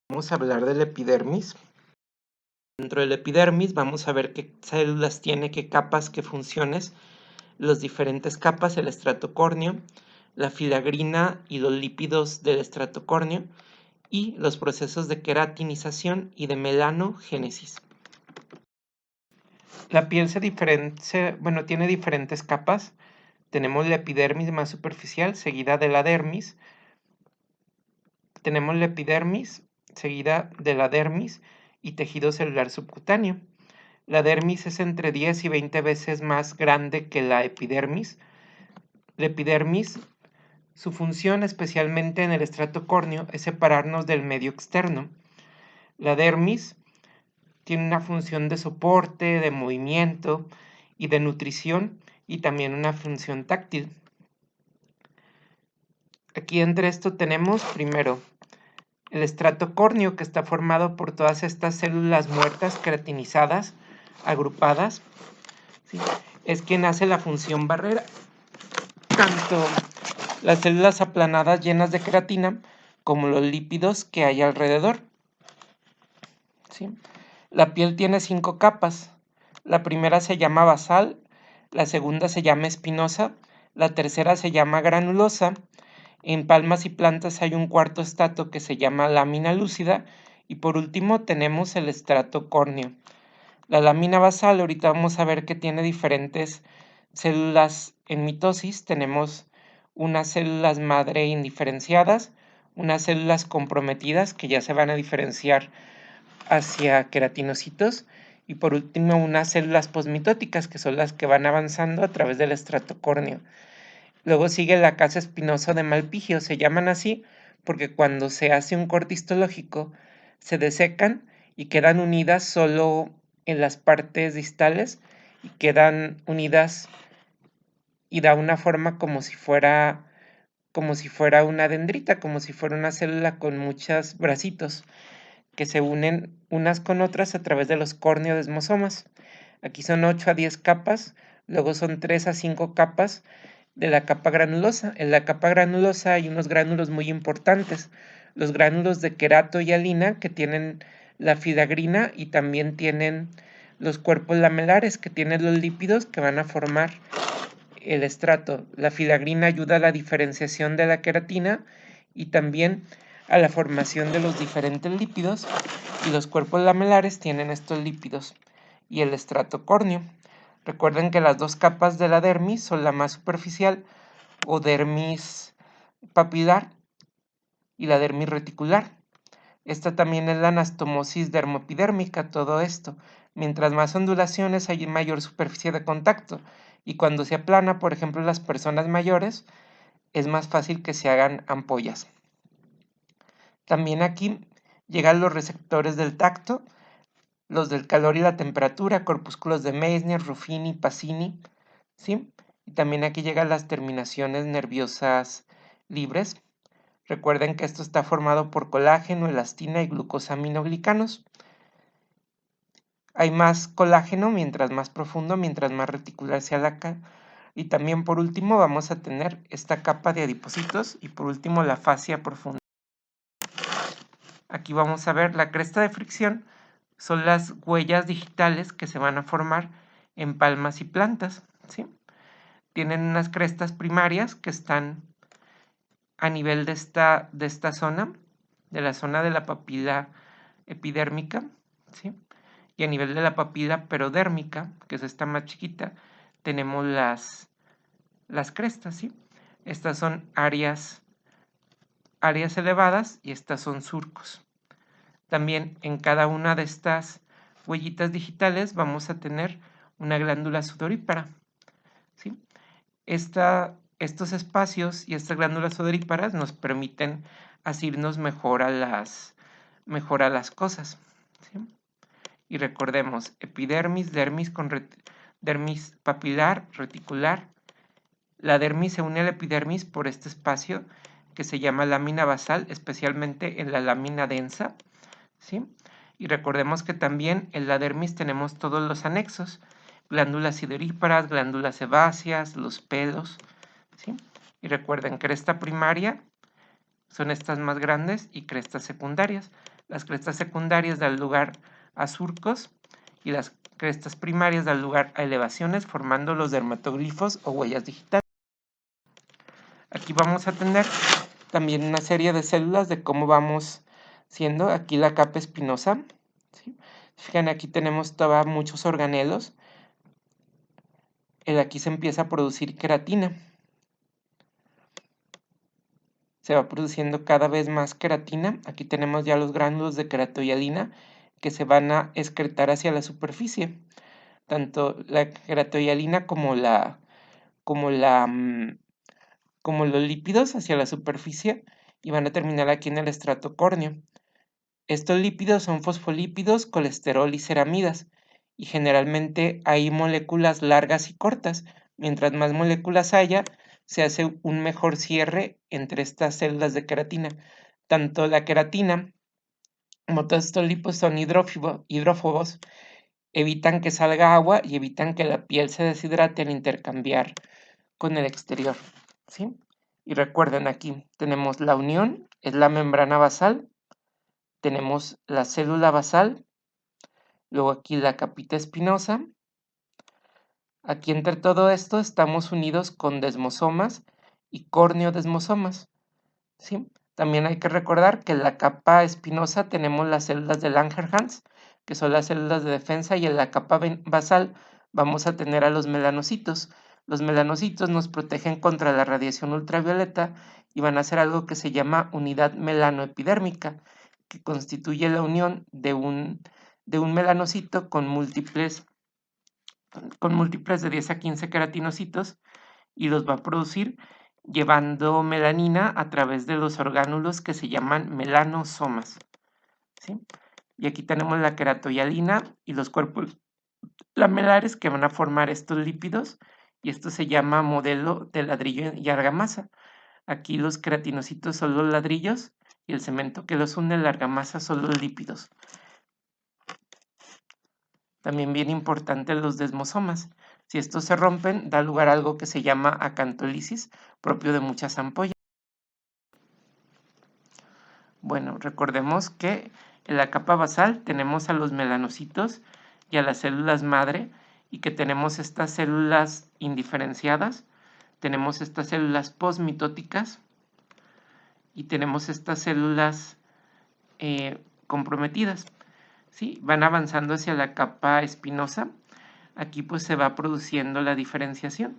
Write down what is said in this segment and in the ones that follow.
Vamos a hablar del epidermis. Dentro del epidermis vamos a ver qué células tiene, qué capas, qué funciones, las diferentes capas, el estrato córneo, la filagrina y los lípidos del estrato córneo y los procesos de queratinización y de melanogénesis. La piel tiene diferentes capas. Tenemos la epidermis más superficial, seguida de la dermis. Tenemos la epidermis, seguida de la dermis y tejido celular subcutáneo. La dermis es entre 10 y 20 veces más grande que la epidermis. La epidermis, su función, especialmente en el estrato córneo, es separarnos del medio externo. La dermis tiene una función de soporte, de movimiento y de nutrición, y también una función táctil. Aquí entre esto tenemos primero el estrato córneo, que está formado por todas estas células muertas, queratinizadas, agrupadas. ¿Sí? Es quien hace la función barrera. Tanto las células aplanadas llenas de queratina como los lípidos que hay alrededor. ¿Sí? La piel tiene 5 capas. La primera se llama basal, la segunda se llama espinosa, la tercera se llama granulosa. En palmas y plantas hay un cuarto estrato que se llama lámina lúcida y por último tenemos el estrato córneo. La lámina basal, ahorita vamos a ver que tiene diferentes células en mitosis. Tenemos unas células madre indiferenciadas, unas células comprometidas que ya se van a diferenciar hacia queratinocitos y por último unas células posmitóticas que son las que van avanzando a través del estrato córneo. Luego sigue la casa espinosa de Malpighi, se llaman así porque cuando se hace un corte histológico se desecan y quedan unidas solo en las partes distales y quedan unidas y da una forma como si fuera una dendrita, como si fuera una célula con muchos bracitos que se unen unas con otras a través de los corneodesmosomas. Aquí son 8 a 10 capas, luego son 3 a 5 capas de la capa granulosa. En la capa granulosa hay unos gránulos muy importantes, los gránulos de querato y alina que tienen la filagrina y también tienen los cuerpos lamelares que tienen los lípidos que van a formar el estrato. La filagrina ayuda a la diferenciación de la queratina y también a la formación de los diferentes lípidos y los cuerpos lamelares tienen estos lípidos y el estrato córneo. Recuerden que las dos capas de la dermis son la más superficial o dermis papilar y la dermis reticular. Esta también es la anastomosis dermopidérmica, todo esto. Mientras más ondulaciones hay mayor superficie de contacto y cuando se aplana, por ejemplo, las personas mayores, es más fácil que se hagan ampollas. También aquí llegan los receptores del tacto, los del calor y la temperatura, corpúsculos de Meissner, Ruffini, Pacini, ¿sí? Y también aquí llegan las terminaciones nerviosas libres. Recuerden que esto está formado por colágeno, elastina y glucosaminoglicanos. Hay más colágeno mientras más profundo, mientras más reticular sea la capa. Y también por último vamos a tener esta capa de adipocitos y por último la fascia profunda. Aquí vamos a ver la cresta de fricción, son las huellas digitales que se van a formar en palmas y plantas, ¿sí? Tienen unas crestas primarias que están a nivel de esta zona, de la zona de la papila epidérmica, ¿sí? Y a nivel de la papila perodérmica, que es esta más chiquita, tenemos las crestas, ¿sí? Estas son áreas elevadas y estas son surcos. También en cada una de estas huellitas digitales vamos a tener una glándula sudorípara, ¿sí? Estos espacios y estas glándulas sudoríparas nos permiten asirnos mejor a las cosas, ¿sí? Y recordemos, epidermis, dermis dermis papilar, reticular. La dermis se une a la epidermis por este espacio que se llama lámina basal, especialmente en la lámina densa, ¿sí? Y recordemos que también en la dermis tenemos todos los anexos, glándulas sideríparas, glándulas sebáceas, los pelos, ¿sí? Y recuerden, cresta primaria son estas más grandes y crestas secundarias. Las crestas secundarias dan lugar a surcos y las crestas primarias dan lugar a elevaciones, formando los dermatoglifos o huellas digitales. Aquí vamos a tener también una serie de células de cómo vamos siendo. Aquí la capa espinosa, ¿sí? Fijan, aquí tenemos todavía muchos organelos. Aquí se empieza a producir queratina. Se va produciendo cada vez más queratina. Aquí tenemos ya los gránulos de queratohialina que se van a excretar hacia la superficie. Tanto la queratohialina como los lípidos hacia la superficie y van a terminar aquí en el estrato córneo. Estos lípidos son fosfolípidos, colesterol y ceramidas, y generalmente hay moléculas largas y cortas. Mientras más moléculas haya, se hace un mejor cierre entre estas células de queratina. Tanto la queratina como todos estos lipos son hidrófobos, evitan que salga agua y evitan que la piel se deshidrate al intercambiar con el exterior, ¿sí? Y recuerden, aquí tenemos la unión, es la membrana basal, tenemos la célula basal, luego aquí la capita espinosa. Aquí entre todo esto estamos unidos con desmosomas y corneodesmosomas, ¿sí? También hay que recordar que en la capa espinosa tenemos las células de Langerhans, que son las células de defensa, y en la capa basal vamos a tener a los melanocitos. Los melanocitos nos protegen contra la radiación ultravioleta y van a hacer algo que se llama unidad melanoepidérmica, que constituye la unión de un melanocito con múltiples de 10 a 15 queratinocitos y los va a producir llevando melanina a través de los orgánulos que se llaman melanosomas, ¿sí? Y aquí tenemos la queratohialina y los cuerpos lamelares que van a formar estos lípidos, y esto se llama modelo de ladrillo y argamasa. Aquí los queratinocitos son los ladrillos y el cemento que los une, la argamasa, son los lípidos. También bien importante los desmosomas. Si estos se rompen, da lugar a algo que se llama acantólisis, propio de muchas ampollas. Bueno, recordemos que en la capa basal tenemos a los melanocitos y a las células madre, y que tenemos estas células indiferenciadas, tenemos estas células postmitóticas y tenemos estas células comprometidas, ¿sí? Van avanzando hacia la capa espinosa. Aquí pues se va produciendo la diferenciación,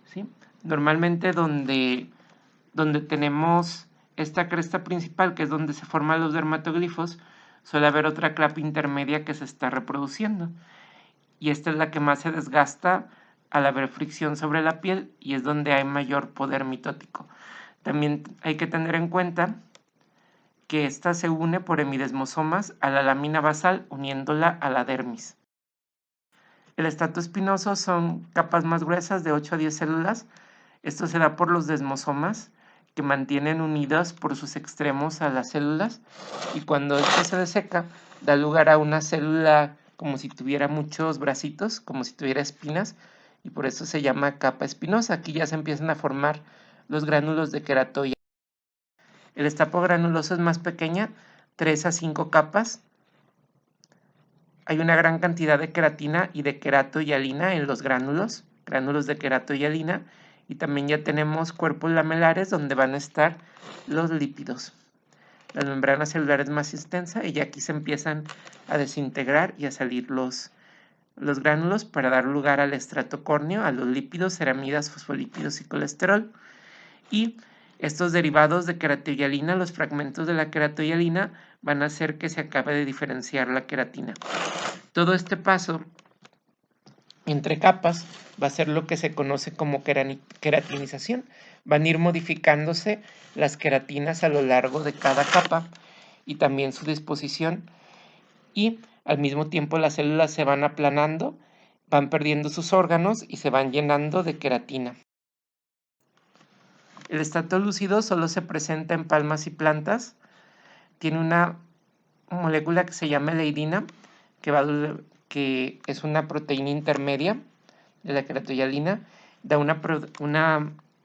¿sí? Normalmente donde tenemos esta cresta principal, que es donde se forman los dermatoglifos, suele haber otra capa intermedia que se está reproduciendo, y esta es la que más se desgasta al haber fricción sobre la piel y es donde hay mayor poder mitótico. También hay que tener en cuenta que esta se une por hemidesmosomas a la lámina basal, uniéndola a la dermis. El estrato espinoso son capas más gruesas de 8 a 10 células. Esto se da por los desmosomas, que mantienen unidas por sus extremos a las células, y cuando esto se deseca, da lugar a una célula como si tuviera muchos bracitos, como si tuviera espinas, y por eso se llama capa espinosa. Aquí ya se empiezan a formar los gránulos de queratoia. El estapo granuloso es más pequeña, 3 a 5 capas. Hay una gran cantidad de queratina y de queratohialina en los gránulos de queratohialina, y también ya tenemos cuerpos lamelares donde van a estar los lípidos. La membrana celular es más extensa y ya aquí se empiezan a desintegrar y a salir los gránulos para dar lugar al estrato córneo, a los lípidos, ceramidas, fosfolípidos y colesterol. Y estos derivados de queratohialina, los fragmentos de la queratohialina, van a hacer que se acabe de diferenciar la queratina. Todo este paso entre capas va a ser lo que se conoce como queratinización. Van a ir modificándose las queratinas a lo largo de cada capa y también su disposición, y al mismo tiempo las células se van aplanando, van perdiendo sus órganos y se van llenando de queratina. El estrato lúcido solo se presenta en palmas y plantas. Tiene una molécula que se llama eleidina, que es una proteína intermedia de la queratohialina. Da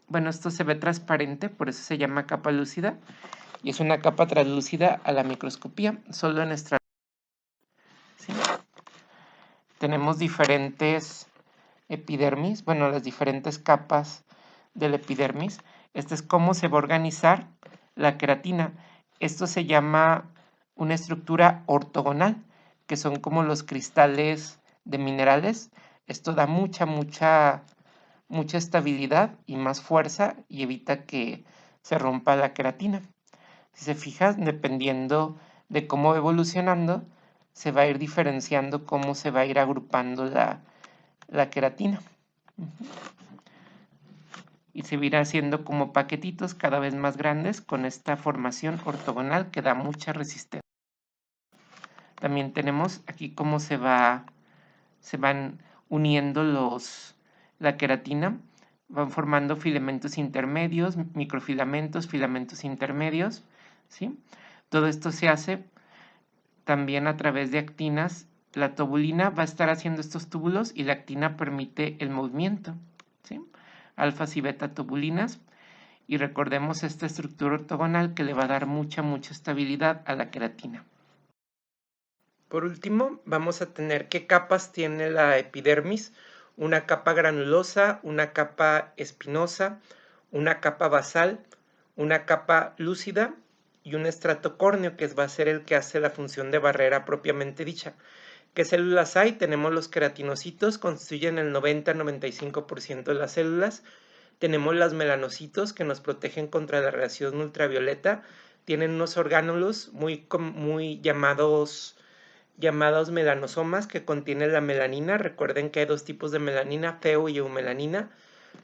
bueno, esto se ve transparente, por eso se llama capa lúcida, y es una capa translúcida a la microscopía, solo en estrato. ¿Sí? Tenemos diferentes epidermis, bueno, las diferentes capas del epidermis. Este es cómo se va a organizar la queratina. Esto se llama una estructura ortogonal, que son como los cristales de minerales. Esto da mucha estabilidad y más fuerza y evita que se rompa la queratina. Si se fijan, dependiendo de cómo va evolucionando, se va a ir diferenciando cómo se va a ir agrupando la queratina. Y se irá haciendo como paquetitos cada vez más grandes con esta formación ortogonal que da mucha resistencia. También tenemos aquí cómo se van uniendo la queratina, van formando filamentos intermedios, microfilamentos, filamentos intermedios, ¿sí? Todo esto se hace también a través de actinas. La tubulina va a estar haciendo estos túbulos y la actina permite el movimiento, ¿sí? Alfas y beta tubulinas. Y recordemos esta estructura ortogonal que le va a dar mucha estabilidad a la queratina. Por último, vamos a tener qué capas tiene la epidermis. Una capa granulosa, una capa espinosa, una capa basal, una capa lúcida y un estrato córneo, que va a ser el que hace la función de barrera propiamente dicha. ¿Qué células hay? Tenemos los queratinocitos, constituyen el 90-95% de las células. Tenemos los melanocitos, que nos protegen contra la radiación ultravioleta. Tienen unos orgánulos muy llamados melanosomas, que contienen la melanina. Recuerden que hay dos tipos de melanina, feo y eumelanina.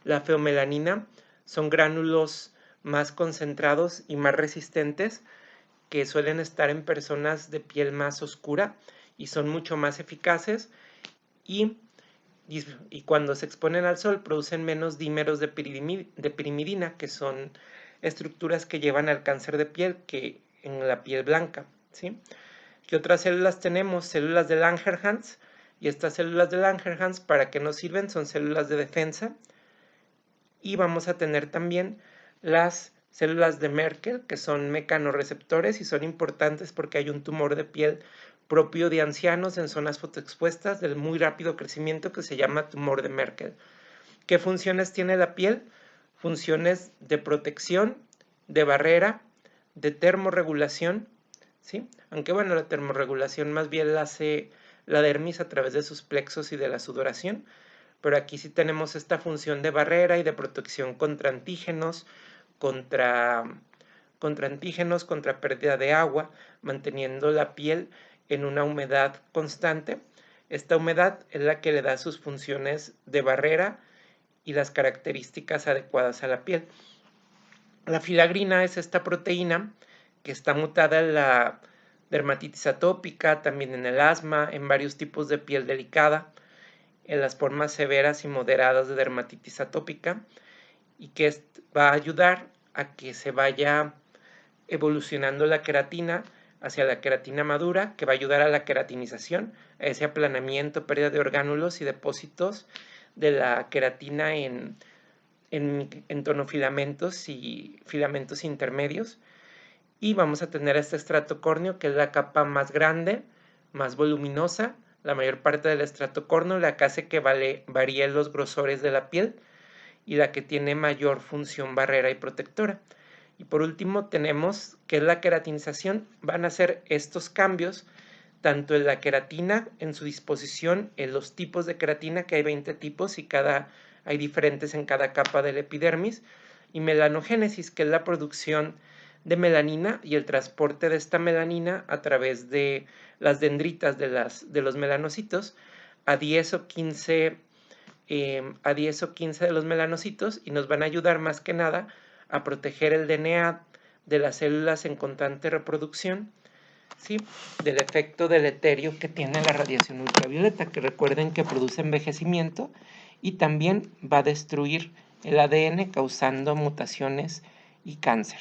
La feomelanina son gránulos más concentrados y más resistentes, que suelen estar en personas de piel más oscura y son mucho más eficaces, y cuando se exponen al sol producen menos dímeros de pirimidina, que son estructuras que llevan al cáncer de piel que en la piel blanca, ¿sí? ¿Qué otras células tenemos? Células de Langerhans, y estas células de Langerhans, ¿para qué nos sirven? Son células de defensa. Y vamos a tener también las células de Merkel, que son mecanorreceptores y son importantes porque hay un tumor de piel propio de ancianos en zonas fotoexpuestas del muy rápido crecimiento que se llama tumor de Merkel. ¿Qué funciones tiene la piel? Funciones de protección, de barrera, de termorregulación, ¿sí? Aunque bueno, la termorregulación más bien la hace la dermis a través de sus plexos y de la sudoración, pero aquí sí tenemos esta función de barrera y de protección contra antígenos, contra pérdida de agua, manteniendo la piel en una humedad constante. Esta humedad es la que le da sus funciones de barrera y las características adecuadas a la piel. La filagrina es esta proteína que está mutada en la dermatitis atópica, también en el asma, en varios tipos de piel delicada, en las formas severas y moderadas de dermatitis atópica, y que va a ayudar a que se vaya evolucionando la queratina hacia la queratina madura, que va a ayudar a la queratinización, a ese aplanamiento, pérdida de orgánulos y depósitos de la queratina en tonofilamentos y filamentos intermedios. Y vamos a tener este estrato córneo, que es la capa más grande, más voluminosa, la mayor parte del estrato córneo, la que hace que varíen los grosores de la piel y la que tiene mayor función barrera y protectora. Y por último tenemos que es la queratinización. Van a ser estos cambios tanto en la queratina, en su disposición, en los tipos de queratina, que hay 20 tipos y hay diferentes en cada capa del epidermis, y melanogénesis, que es la producción de melanina y el transporte de esta melanina a través de las dendritas de los melanocitos a 10 o 15 de los melanocitos, y nos van a ayudar más que nada a proteger el DNA de las células en constante reproducción, ¿sí?, del efecto deleterio que tiene la radiación ultravioleta, que recuerden que produce envejecimiento y también va a destruir el ADN causando mutaciones y cáncer.